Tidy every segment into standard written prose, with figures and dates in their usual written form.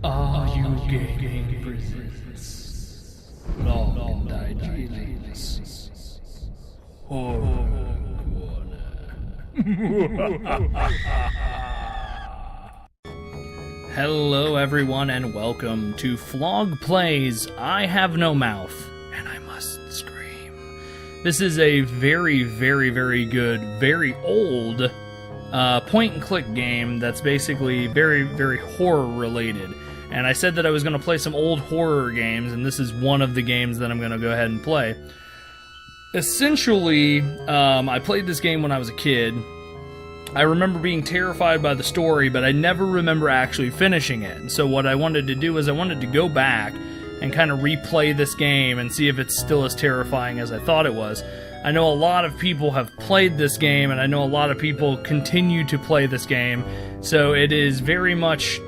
AreYouGaming presents Flog and Ideas Horror Corner. Hello everyone and welcome to Flog Plays I Have No Mouth and I Must Scream. This is a very good, very old point and click game that's basically very horror related. And I said that I was going to play some old horror games, and this is one of the games that I'm going to go ahead and play. Essentially, I played this game when I was a kid. I remember being terrified by the story, but I never remember actually finishing it. And so what I wanted to do is I wanted to go back and kind of replay this game and see if it's still as terrifying as I thought it was. I know a lot of people have played this game, and I know a lot of people continue to play this game, so it is very much,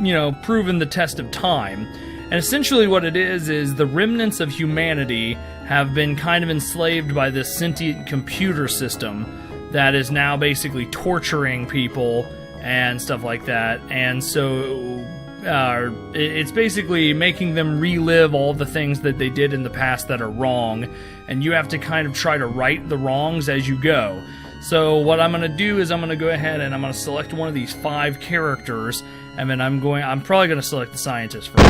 you know, proven the test of time. And essentially what it is the remnants of humanity have been kind of enslaved by this sentient computer system that is now basically torturing people and stuff like that. And so it's basically making them relive all the things that they did in the past that are wrong, and you have to kind of try to right the wrongs as you go. So what I'm going to do is I'm going to go ahead and I'm going to select one of these 5 characters, and then I'm probably going to select the scientist first.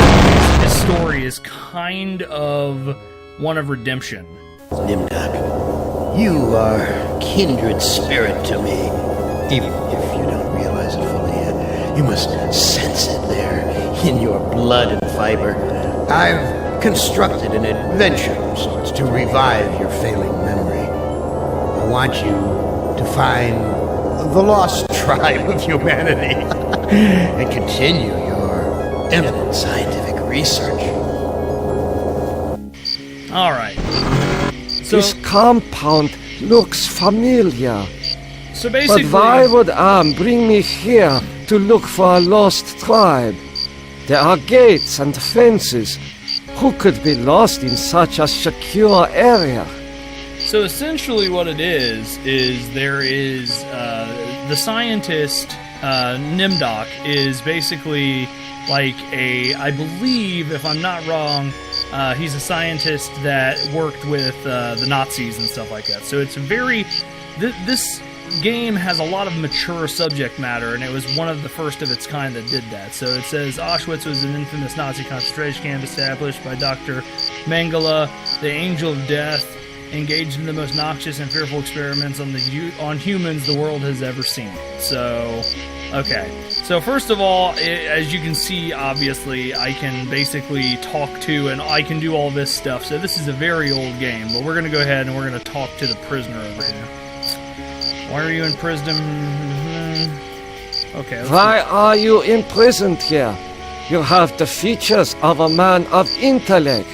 His story is kind of one of redemption. Nimdok, you are kindred spirit to me. Even if you don't realize it fully yet, you must sense it there in your blood and fiber. I've constructed an adventure of sorts to revive your failing memory. I want you to find the lost tribe of humanity and continue your eminent scientific research. Alright. This compound looks familiar. So basically, but why would Am bring me here to look for a lost tribe? There are gates and fences. Who could be lost in such a secure area? So essentially what it is there is the scientist Nimdok is basically like I believe, if I'm not wrong, he's a scientist that worked with the Nazis and stuff like that. So it's this game has a lot of mature subject matter, and it was one of the first of its kind that did that. So it says Auschwitz was an infamous Nazi concentration camp established by Dr. Mengele, the Angel of Death, engaged in the most noxious and fearful experiments on humans the world has ever seen. So, okay. So first of all, as you can see, obviously, I can basically talk to, and I can do all this stuff. So this is a very old game, but we're going to go ahead and we're going to talk to the prisoner over here. Why are you in prison? Okay. Why are you imprisoned here? You have the features of a man of intellect.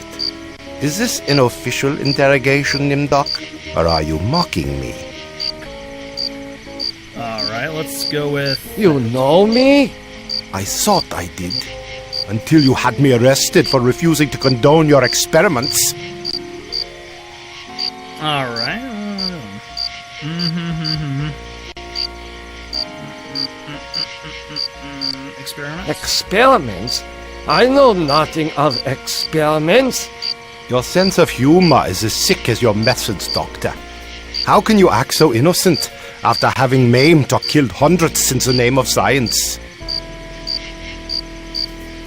Is this an official interrogation, Nimdok? Or are you mocking me? Alright, let's go with... You know me? I thought I did. Until you had me arrested for refusing to condone your experiments. Alright. Experiments? Experiments? I know nothing of experiments. Your sense of humor is as sick as your methods, Doctor. How can you act so innocent after having maimed or killed hundreds in the name of science?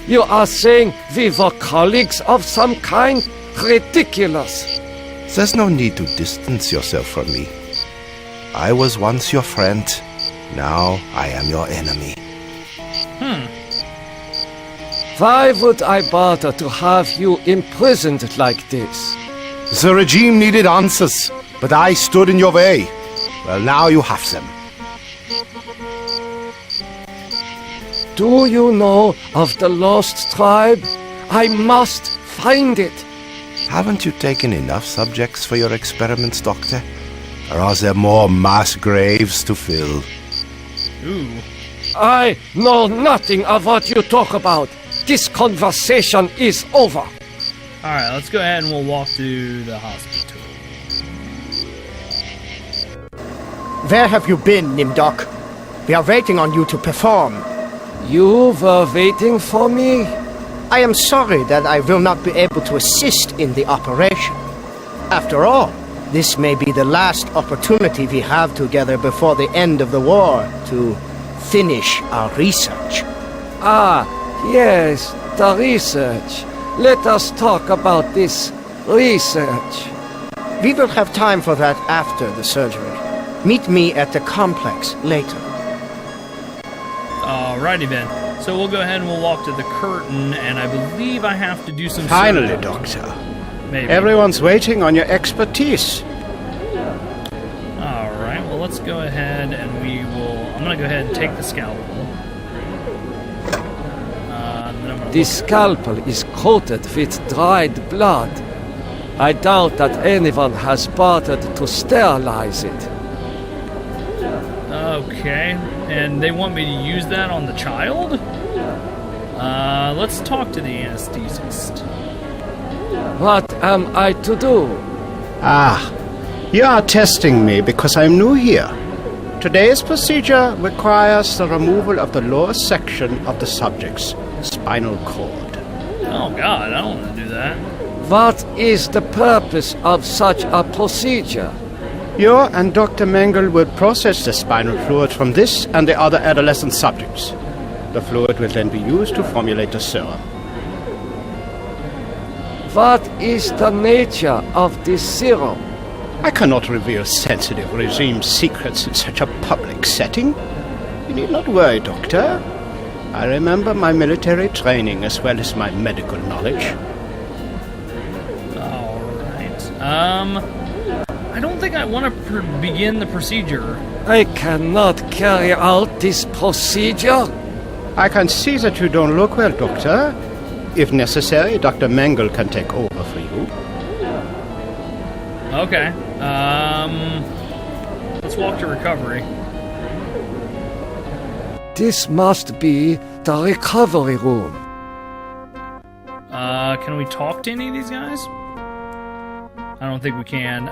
You are saying we were colleagues of some kind? Ridiculous. There's no need to distance yourself from me. I was once your friend. Now I am your enemy. Why would I bother to have you imprisoned like this? The regime needed answers, but I stood in your way. Well, now you have them. Do you know of the lost tribe? I must find it. Haven't you taken enough subjects for your experiments, Doctor? Or are there more mass graves to fill? Ooh. I know nothing of what you talk about. This conversation is over. Alright, let's go ahead and we'll walk to the hospital. Where have you been, Nimdok? We are waiting on you to perform. You were waiting for me? I am sorry that I will not be able to assist in the operation. After all, this may be the last opportunity we have together before the end of the war to finish our research. Ah, yes, the research. Let us talk about this research. We will have time for that after the surgery. Meet me at the complex later. Alrighty then. So we'll go ahead and we'll walk to the curtain, and I believe I have to do some... Finally, surgery. Doctor. Maybe. Everyone's waiting on your expertise. Alright, well let's go ahead and we will... I'm gonna go ahead and take the scalpel. Then I'm gonna The scalpel is coated with dried blood. I doubt that anyone has bothered to sterilize it. Okay, and they want me to use that on the child? Let's talk to the anesthetist. What am I to do? Ah, you are testing me because I'm new here. Today's procedure requires the removal of the lower section of the subject's spinal cord. Oh god, I don't want to do that. What is the purpose of such a procedure? You and Dr. Mengel will process the spinal fluid from this and the other adolescent subjects. The fluid will then be used to formulate the serum. What is the nature of this serum? I cannot reveal sensitive regime secrets in such a public setting. You need not worry, Doctor. I remember my military training as well as my medical knowledge. Alright. I don't think I want to begin the procedure. I cannot carry out this procedure. I can see that you don't look well, Doctor. If necessary, Dr. Mengel can take over for you. Okay. Let's walk to recovery. This must be the recovery room. Can we talk to any of these guys? I don't think we can.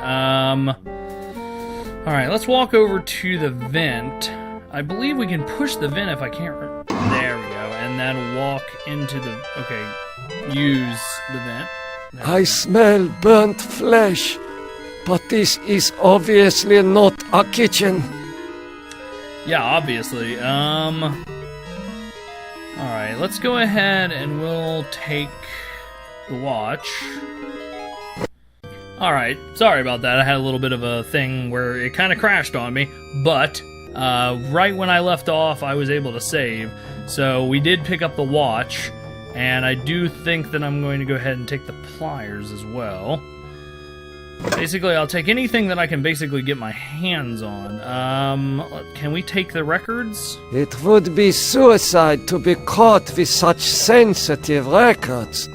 Alright, let's walk over to the vent. I believe we can push the vent if I can't... There we go. And then walk into the... Okay, use the vent. I smell burnt flesh, but this is obviously not a kitchen. Yeah, obviously. Alright, let's go ahead and we'll take the watch. Alright, sorry about that. I had a little bit of a thing where it kind of crashed on me, but right when I left off, I was able to save. So we did pick up the watch, and I do think that I'm going to go ahead and take the pliers as well. Basically, I'll take anything that I can basically get my hands on. Can we take the records? It would be suicide to be caught with such sensitive records.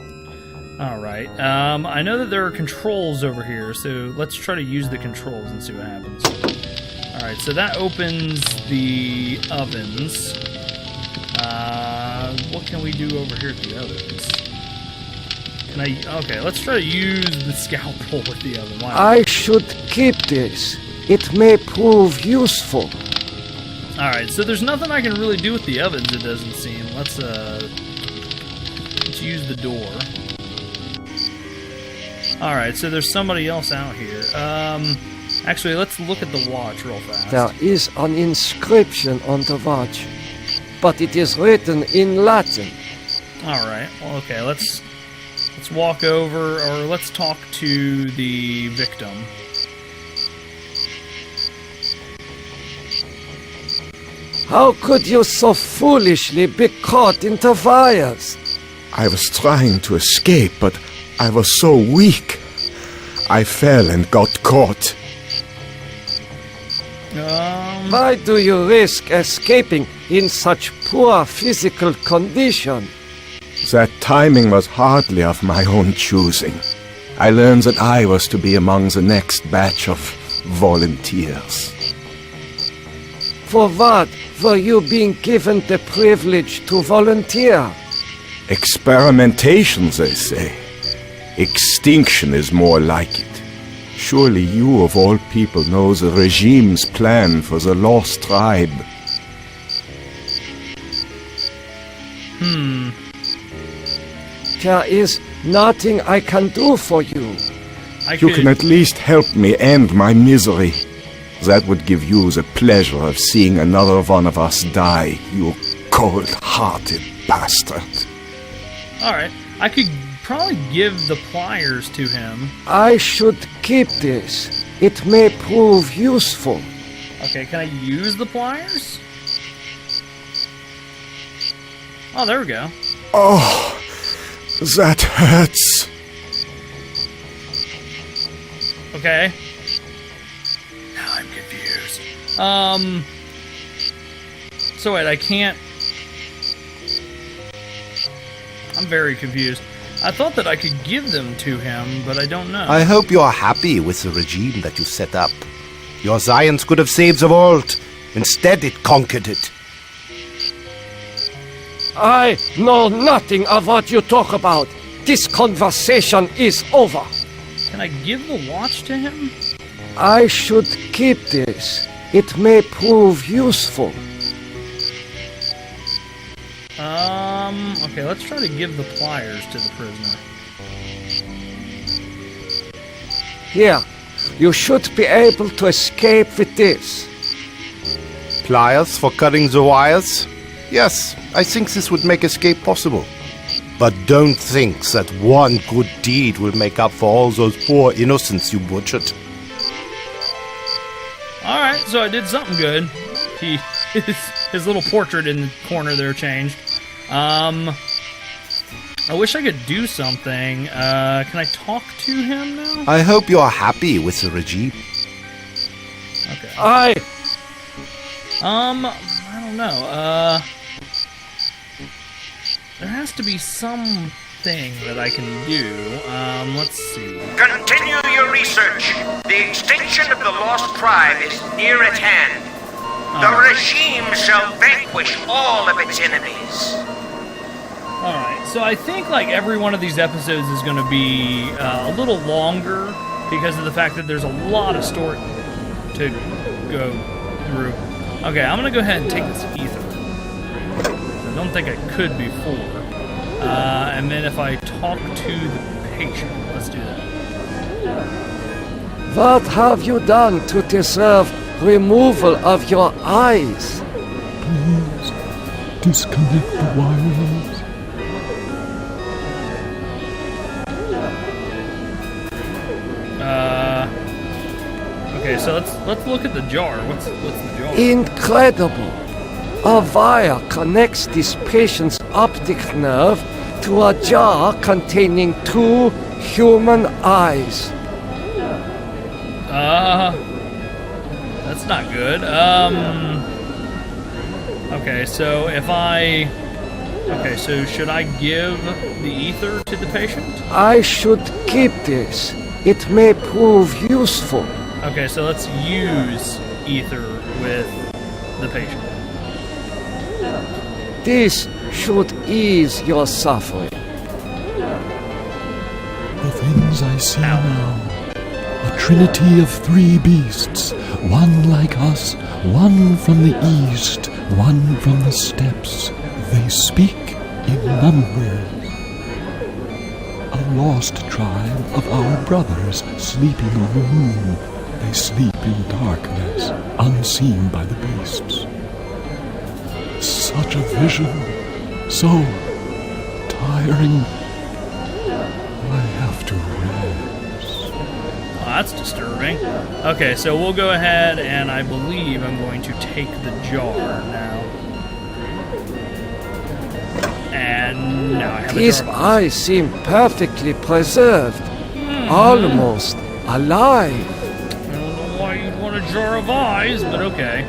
Alright, I know that there are controls over here, so let's try to use the controls and see what happens. Alright, so that opens the ovens. What can we do over here at the ovens? Can I... Okay, let's try to use the scalpel with the oven. Why not? I should keep this. It may prove useful. Alright, so there's nothing I can really do with the ovens, it doesn't seem. Let's use the door. Alright, so there's somebody else out here. Actually, let's look at the watch real fast. There is an inscription on the watch, but it is written in Latin. Alright, well, okay, let's walk over, or let's talk to the victim. How could you so foolishly be caught in the wires? I was trying to escape, but I was so weak. I fell and got caught. Why do you risk escaping in such poor physical condition? That timing was hardly of my own choosing. I learned that I was to be among the next batch of volunteers. For what were you being given the privilege to volunteer? Experimentation, they say. Extinction is more like it. Surely you, of all people, know the regime's plan for the lost tribe. There is nothing I can do for you. You can at least help me end my misery. That would give you the pleasure of seeing another one of us die, you cold-hearted bastard. Alright, I could probably give the pliers to him. I should keep this. It may prove useful. Okay, can I use the pliers? Oh, there we go. Oh, that hurts. Okay. Now I'm confused. So wait, I can't... I'm very confused. I thought that I could give them to him, but I don't know. I hope you are happy with the regime that you set up. Your science could have saved the world. Instead, it conquered it. I know nothing of what you talk about. This conversation is over. Can I give the watch to him? I should keep this. It may prove useful. Okay, let's try to give the pliers to the prisoner. Here, you should be able to escape with this. Pliers for cutting the wires? Yes, I think this would make escape possible. But don't think that one good deed will make up for all those poor innocents you butchered. Alright, so I did something good. His little portrait in the corner there changed. I wish I could do something. Can I talk to him now? I hope you are happy with the regime. Okay. I don't know. There has to be something that I can do. Let's see. Continue your research. The extinction of the lost tribe is near at hand. The regime shall vanquish all of its enemies. Alright, so I think like every one of these episodes is going to be a little longer because of the fact that there's a lot of story to go through. Okay, I'm going to go ahead and take this ether. I don't think I could before. And then if I talk to the patient, let's do that. What have you done to deserve removal of your eyes? Please disconnect the wires. Okay, so let's look at the jar. What's the jar? Incredible! A wire connects this patient's optic nerve to a jar containing 2 human eyes. That's not good. Okay, so if I... Okay, so should I give the ether to the patient? I should keep this. It may prove useful. Okay, so let's use ether with the patient. This should ease your suffering. The things I see now. A trinity of 3 beasts. One like us, one from the east, one from the steppes. They speak in numbers. A lost tribe of our brothers sleeping on the moon. They sleep in darkness, unseen by the beasts. Such a vision, so tiring. I have to rest. Oh, that's disturbing. Okay, so we'll go ahead and I believe I'm going to take the jar now. And now I have a His jar. eyes seem perfectly preserved. Almost alive. I don't know why you'd want a jar of eyes, but okay.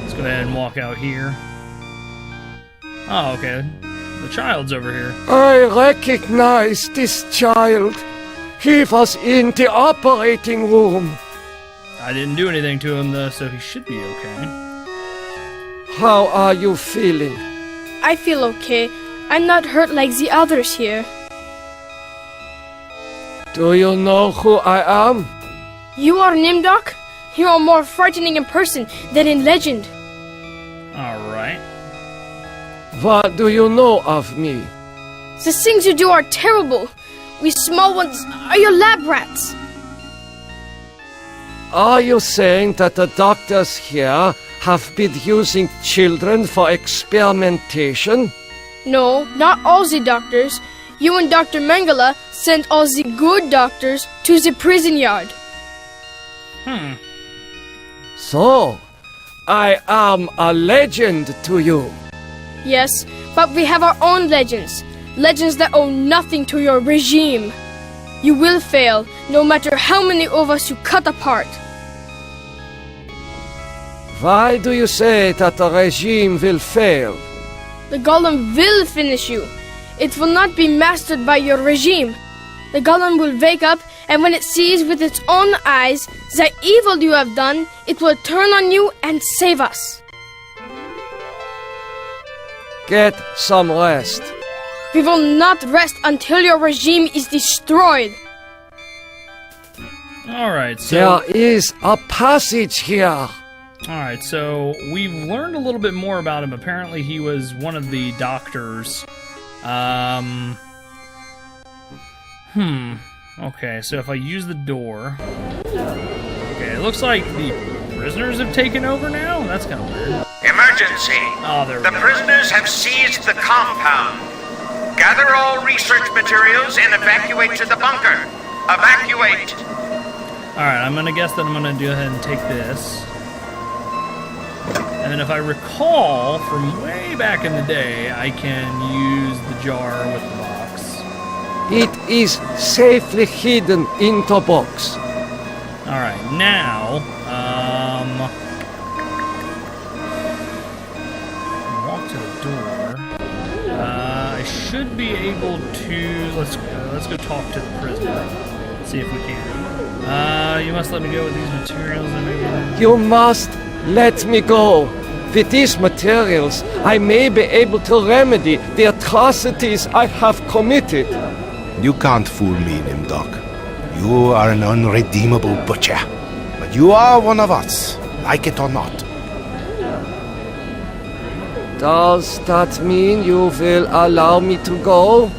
Let's go ahead and walk out here. Oh, okay. The child's over here. I recognize this child. He was in the operating room. I didn't do anything to him, though, so he should be okay. How are you feeling? I feel okay. I'm not hurt like the others here. Do you know who I am? You are Nimdok? You are more frightening in person than in legend. Alright. What do you know of me? The things you do are terrible. We small ones are your lab rats. Are you saying that the doctors here have been using children for experimentation? No, not all the doctors. You and Dr. Mengele sent all the good doctors to the prison yard. So, I am a legend to you. Yes, but we have our own legends. Legends that owe nothing to your regime. You will fail, no matter how many of us you cut apart. Why do you say that the regime will fail? The golem will finish you. It will not be mastered by your regime. The golem will wake up, and when it sees with its own eyes the evil you have done, it will turn on you and save us. Get some rest. We will not rest until your regime is destroyed. Alright, so... There is a passage here. Alright, so we've learned a little bit more about him. Apparently he was one of the doctors. Okay, so if I use the door... Okay, it looks like the prisoners have taken over now? That's kind of weird. Emergency! Oh, there we The go. prisoners have seized the compound. Gather all research materials and evacuate to the bunker. Evacuate! Alright, I'm gonna guess that I'm gonna go ahead and take this. And then if I recall from way back in the day, I can use the jar with the box. It is safely hidden in the box. Alright, now, walk to the door. I should be able to, let's go talk to the prisoner. See if we can. You must let me go with these materials and maybe... You must let me go. With these materials, I may be able to remedy the atrocities I have committed. You can't fool me, Nimdok. You are an unredeemable butcher. But you are one of us, like it or not. Does that mean you will allow me to go?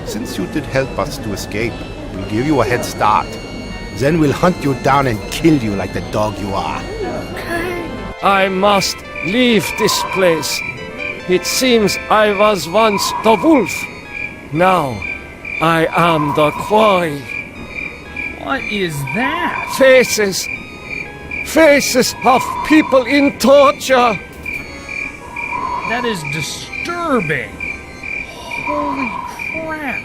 Since you did help us to escape, we'll give you a head start. Then we'll hunt you down and kill you like the dog you are. I must leave this place. It seems I was once the wolf. Now, I am the quarry. What is that? Faces. Faces of people in torture. That is disturbing. Holy crap.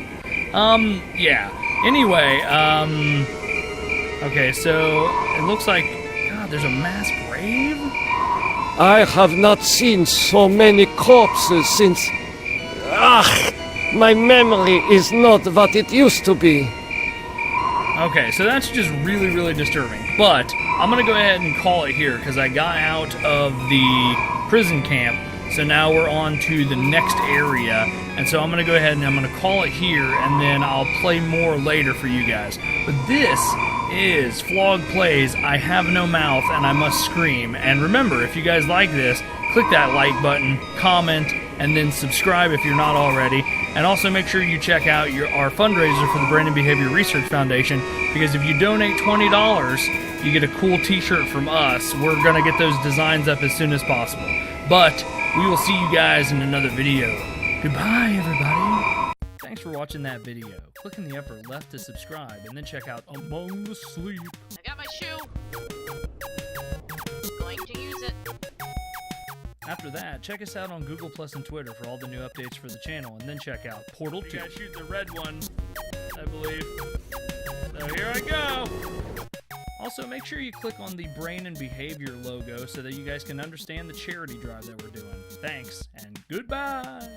Yeah. Anyway, okay, so it looks like, God, there's a mass grave? I have not seen so many corpses since... my memory is not what it used to be. Okay, so that's just really, really disturbing. But I'm going to go ahead and call it here because I got out of the prison camp. So now we're on to the next area. And so I'm going to go ahead and I'm going to call it here and then I'll play more later for you guys. But this is Flog Plays I Have No Mouth and I Must Scream. And remember, if you guys like this, click that like button, comment, and then subscribe if you're not already. And also make sure you check out our fundraiser for the Brain and Behavior Research Foundation, because if you donate $20, you get a cool t-shirt from us. We're going to get those designs up as soon as possible. But we will see you guys in another video. Goodbye, everybody. Thanks for watching that video. Click in the upper left to subscribe, and then check out Among the Sleep. I got my shoe. Going to use it. After that, check us out on Google Plus and Twitter for all the new updates for the channel, and then check out Portal 2. You gotta shoot the red one, I believe. So here I go! Also, make sure you click on the Brain and Behavior logo so that you guys can understand the charity drive that we're doing. Thanks, and goodbye!